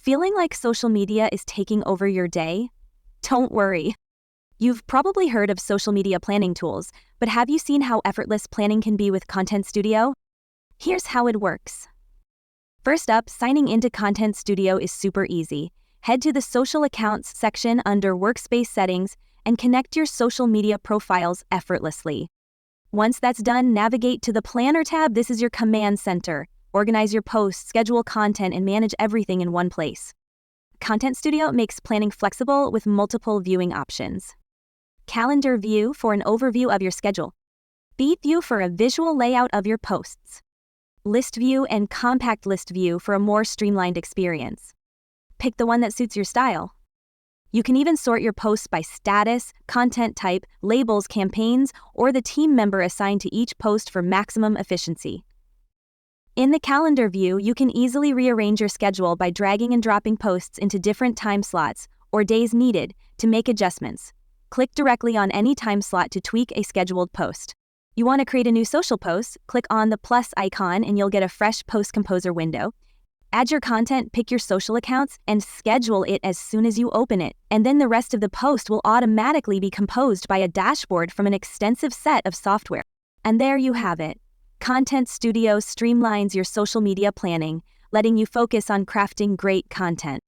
Feeling like social media is taking over your day? Don't worry. You've probably heard of social media planning tools, but have you seen how effortless planning can be with ContentStudio? Here's how it works. First up, signing into ContentStudio is super easy. Head to the Social Accounts section under Workspace Settings and connect your social media profiles effortlessly. Once that's done, navigate to the Planner tab. This is your command center. Organize your posts, schedule content, and manage everything in one place. ContentStudio makes planning flexible with multiple viewing options. Calendar view for an overview of your schedule. Beat view for a visual layout of your posts. List view and compact list view for a more streamlined experience. Pick the one that suits your style. You can even sort your posts by status, content type, labels, campaigns, or the team member assigned to each post for maximum efficiency. In the calendar view, you can easily rearrange your schedule by dragging and dropping posts into different time slots or days needed to make adjustments. Click directly on any time slot to tweak a scheduled post. You want to create a new social post? Click on the plus icon and you'll get a fresh post composer window. Add your content, pick your social accounts, and schedule it as soon as you open it. And then the rest of the post will automatically be composed by a dashboard from an extensive set of software. And there you have it. ContentStudio streamlines your social media planning, letting you focus on crafting great content.